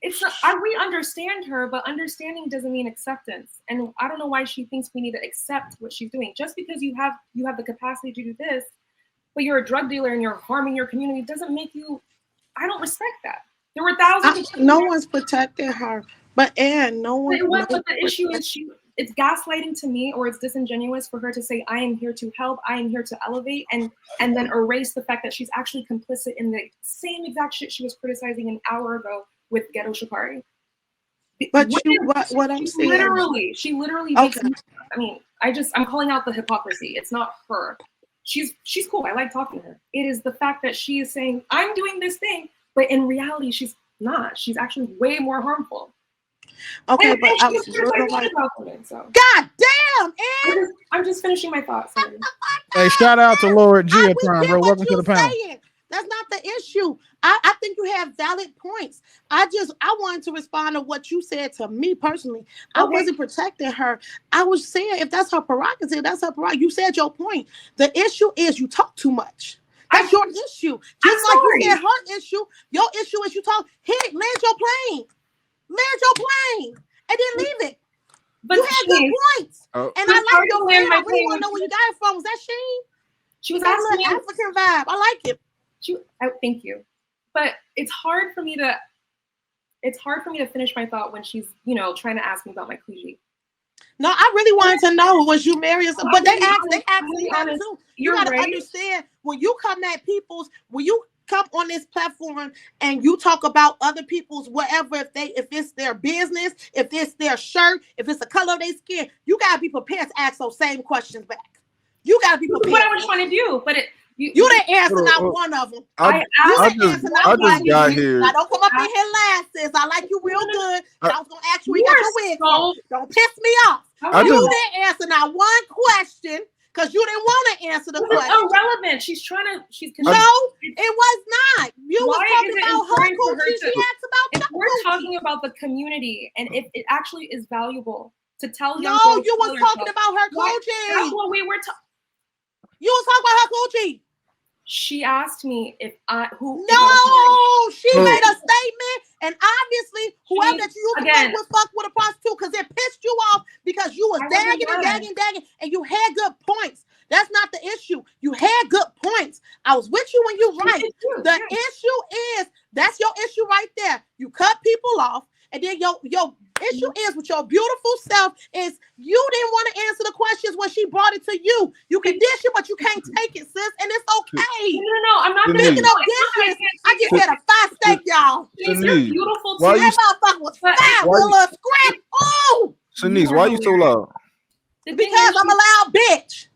it's not, we understand her, but understanding doesn't mean acceptance. And I don't know why she thinks we need to accept what she's doing. Just because you have the capacity to do this, but you're a drug dealer and you're harming your community doesn't make you. I don't respect that. There were thousands. No one's protecting her, but no one. But the issue is it's gaslighting to me, or it's disingenuous for her to say, I am here to help, I am here to elevate, and then erase the fact that she's actually complicit in the same exact shit she was criticizing an hour ago with Ghetto Shikari. But what I'm saying, she literally makes, I mean, I'm calling out the hypocrisy. It's not her. She's cool. I like talking to her. It is the fact that she is saying, I'm doing this thing, but in reality, she's not. She's actually way more harmful. Okay, but I was God damn, I'm just finishing my thoughts. Hey, shout out to Lord Geotron, bro. Welcome to the panel. That's not the issue. I think you have valid points. I wanted to respond to what you said to me personally. Okay. I wasn't protecting her. I was saying if that's her prerogative, that's her prerogative. You said your point. The issue is you talk too much. That's your issue. Just like you said her issue, your issue is you talk, land your plane. Land your plane and then leave it. But you had good points. And I like your plan. I really want to know where you got it from. Was that Sheen? She was asking me African vibe. I like it. Thank you. But it's hard for me to finish my thought when she's, trying to ask me about my cliche. No, I really wanted to know, was you married? But they asked me too. You gotta understand when you come at when you come on this platform and you talk about other people's whatever, if it's their business, if it's their shirt, if it's the color of their skin, you gotta be prepared to ask those same questions back. You gotta be prepared. What I was trying to do, but you didn't answer not one of them. I just got here. Now don't come up in here last, sis. I like you real good. I was gonna ask you where you got your wig from. Don't piss me off. You didn't answer not one question because you didn't want to answer the question. It's irrelevant. No, it was not. You were talking about her coochie. She asked about if we're talking about the community, and if it actually is valuable to tell you. No, you was talking about her coochie. That's what we were talking. You was talking about her coochie. She asked me if she made a statement, and obviously whoever that you used to would fuck with a prostitute because it pissed you off because you was dagging, and you had good points. That's not the issue. You had good points. I was with you when you right. The issue is that's your issue right there. You cut people off, and then your issue is with your beautiful self is you didn't want to answer the questions when she brought it to you. You can dish it, but you can't take it, sis, and it's okay. No, I'm not speaking of dishes. I just had a 5-steak, y'all. You're beautiful too. That motherfucker was fat with a little scrap. Oh, Shanice, why you so loud? Because I'm a loud bitch.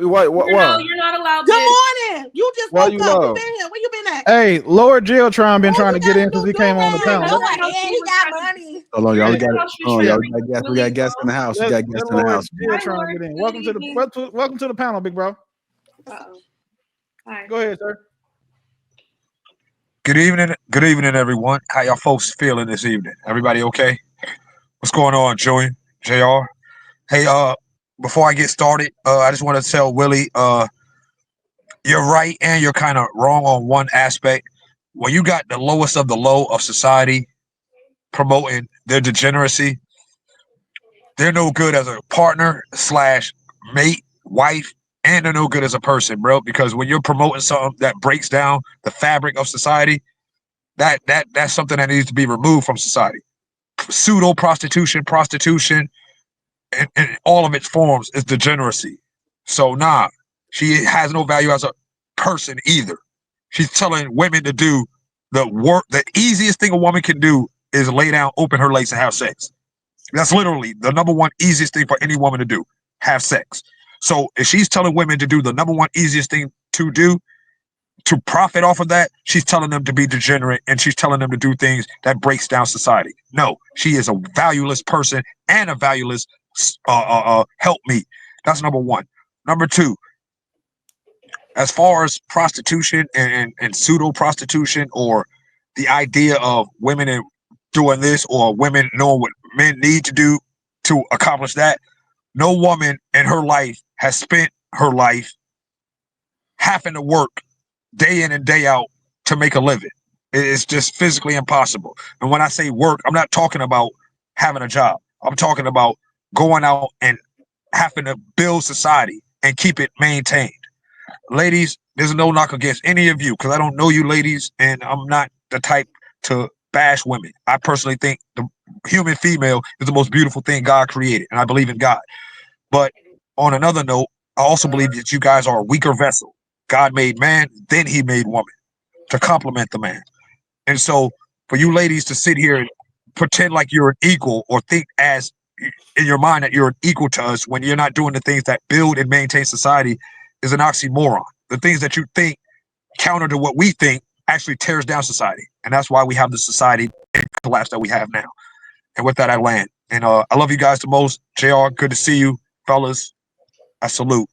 Why? No, you're not allowed. Good morning. You just woke up. Where you been at? Hey, Lord Geotron been trying to get in because he came on the panel. He got money. Hold on, y'all we got guests in the house. We got guests in the house. Geotron get in. Welcome to the panel, big bro. Hi. Go ahead, sir. Good evening, everyone. How y'all folks feeling this evening? Everybody okay? What's going on, Joey? JR? Hey, before I get started, I just want to tell Willie, you're right and you're kind of wrong on one aspect. When you got the lowest of the low of society promoting their degeneracy, they're no good as a partner / mate, wife, and they're no good as a person, bro. Because when you're promoting something that breaks down the fabric of society, that's something that needs to be removed from society. Pseudo prostitution, in all of its forms is degeneracy. So she has no value as a person either. She's telling women to do the work. The easiest thing a woman can do is lay down, open her legs, and have sex. That's literally the number one easiest thing for any woman to do, have sex. So if she's telling women to do the number one easiest thing to do, to profit off of that, she's telling them to be degenerate and she's telling them to do things that breaks down society. No, she is a valueless person and a valueless help me. That's number one. Number two, as far as prostitution and pseudo prostitution, or the idea of women doing this or women knowing what men need to do to accomplish that, no woman in her life has spent her life having to work day in and day out to make a living. It's just physically impossible. And when I say work, I'm not talking about having a job. I'm talking about going out and having to build society and keep it maintained. Ladies, there's no knock against any of you because I don't know you ladies, and I'm not the type to bash women. I personally think the human female is the most beautiful thing God created, and I believe in God. But on another note, I also believe that you guys are a weaker vessel. God made man, then he made woman to complement the man. And so for you ladies to sit here and pretend like you're an equal or think as in your mind that you're an equal to us when you're not doing the things that build and maintain society is an oxymoron. The things that you think counter to what we think actually tears down society. And that's why we have the society collapse that we have now. And with that, I land. And I love you guys the most. JR, good to see you, fellas. I salute.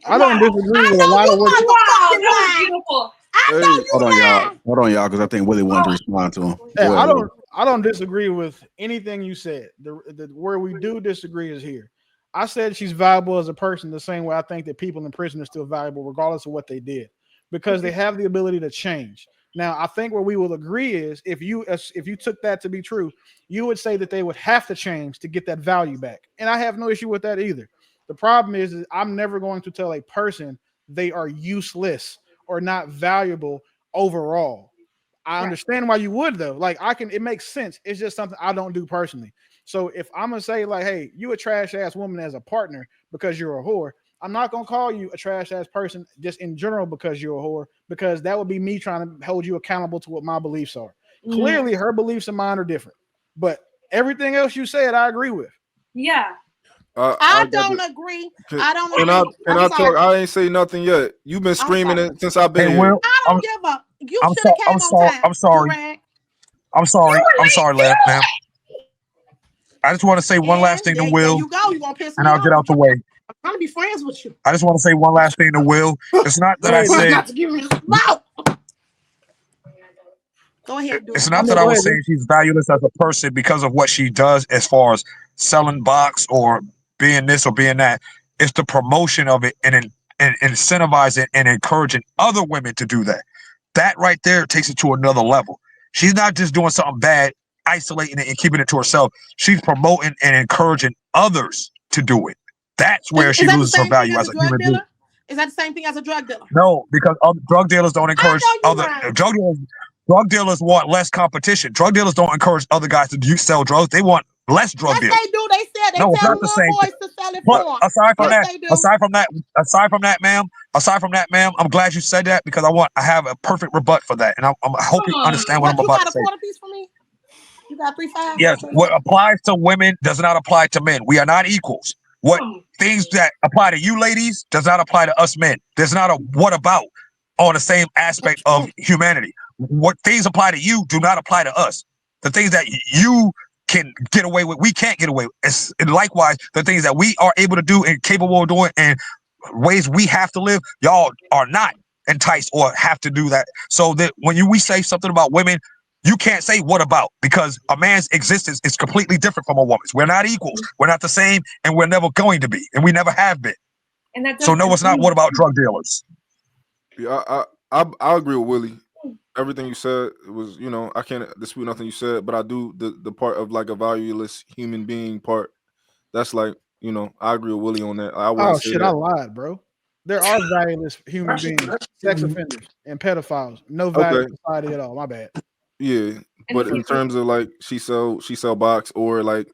I don't disagree with a lot of what. Wow, that was beautiful. I know you Hold on, y'all, because I think Willie wanted to respond to him. Yeah, I don't disagree with anything you said. Where we do disagree is here. I said she's valuable as a person the same way I think that people in prison are still valuable regardless of what they did because they have the ability to change. Now, I think where we will agree is if you took that to be true, you would say that they would have to change to get that value back. And I have no issue with that either. The problem is I'm never going to tell a person they are useless or not valuable overall. I understand why you would though. Like it makes sense. It's just something I don't do personally. So if I'm gonna say like, hey, you a trash ass woman as a partner because you're a whore, I'm not gonna call you a trash ass person just in general because you're a whore, because that would be me trying to hold you accountable to what my beliefs are. Mm. Clearly, her beliefs and mine are different, but everything else you said, I agree with. Yeah. I don't agree. I don't agree. Can I talk? I ain't say nothing yet. You've been screaming it since I've been here. I don't give up. You should have came on time. I'm sorry. I'm sorry, ma'am. I just want to say one last thing to Will. You go. You want to piss me and I'll off? get out the way. I'm trying to be friends with you. I just want to say one last thing to Will. It's not that I said. Go ahead. It's not that I was saying she's valueless as a person because of what she does as far as selling box or being this or being that. It's the promotion of it and incentivizing and encouraging other women to do that. That right there takes it to another level. She's not just doing something bad, isolating it and keeping it to herself. She's promoting and encouraging others to do it. That's where she loses her value as a human being. Is that the same thing as a drug dealer? No, because drug dealers don't encourage other drug dealers. Drug dealers want less competition. Drug dealers don't encourage other guys to sell drugs. They want less drug dealers. They do. They said they tell more boys to sell it for. Aside from that, ma'am, I'm glad you said that because I have a perfect rebut for that, and I hope you understand what I'm about to say. You got a quarter piece for me? You got 3.5? Yes, what applies to women does not apply to men. We are not equals. What things that apply to you ladies does not apply to us men. There's not a what about on the same aspect of humanity. What things apply to you do not apply to us. The things that you can get away with, we can't get away with. And likewise, the things that we are able to do and capable of doing and ways we have to live, y'all are not enticed or have to do that. So that when we say something about women, you can't say what about, because a man's existence is completely different from a woman's. We're not equals. We're not the same, and we're never going to be, and we never have been. And so no, it's not what about drug dealers. Yeah, I agree with Willie. Everything you said was, I can't dispute nothing you said, but I do the part of like a valueless human being part. That's like, I agree with Willie on that. I lied, bro. There are valueless human beings, sex offenders, and pedophiles. No value in society at all. My bad. Yeah, but in terms of like she sell box, or like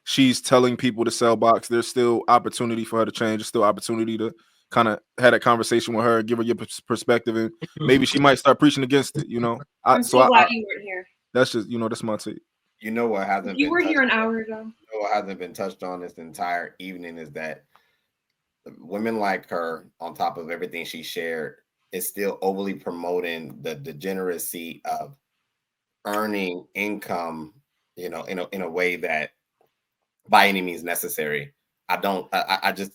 she's telling people to sell box, there's still opportunity for her to change. There's still opportunity to kind of have a conversation with her, give her your perspective, and maybe she might start preaching against it. I'm so glad you weren't here. That's just that's my take. You know what hasn't? You were here an hour ago. You know what hasn't been touched on this entire evening is that women like her, on top of everything she shared, is still overly promoting the degeneracy of earning income, in a way that by any means necessary. I just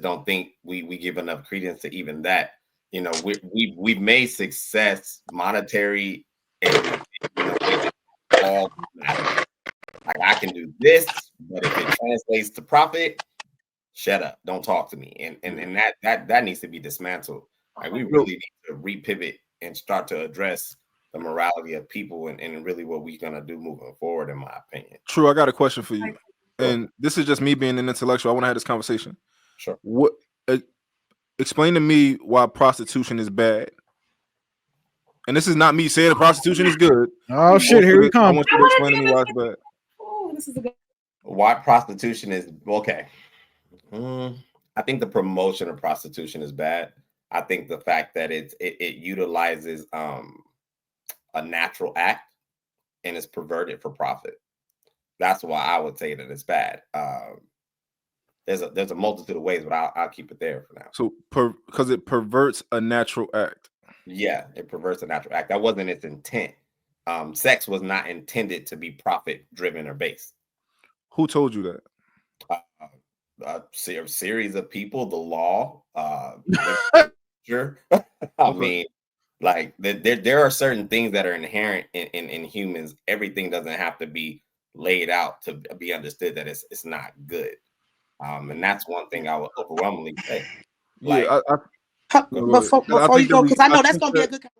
don't think we give enough credence to even that. We've made success monetary and all matter. Like I can do this, but if it translates to profit, shut up, don't talk to me. And that needs to be dismantled. Like we really need to repivot and start to address the morality of people and really what we're gonna do moving forward, in my opinion. True, I got a question for you, and this is just me being an intellectual. I want to have this conversation. Sure. What? Explain to me why prostitution is bad. And this is not me saying prostitution is good. Oh shit, here we come. I want you to explain to me why it's bad. Oh, this is a good. Why prostitution is okay. I think the promotion of prostitution is bad. I think the fact that it utilizes a natural act and is perverted for profit. That's why I would say that it's bad. There's a multitude of ways, but I'll keep it there for now. So because it perverts a natural act. Yeah, it perverts a natural act. That wasn't its intent. Sex was not intended to be profit driven or based. Who told you that? A series of people, the law. Sure. I mean, like there are certain things that are inherent in humans. Everything doesn't have to be laid out to be understood that it's not good. And that's one thing I would overwhelmingly say. Like, yeah, before you go, because I know that's gonna be a good conversation.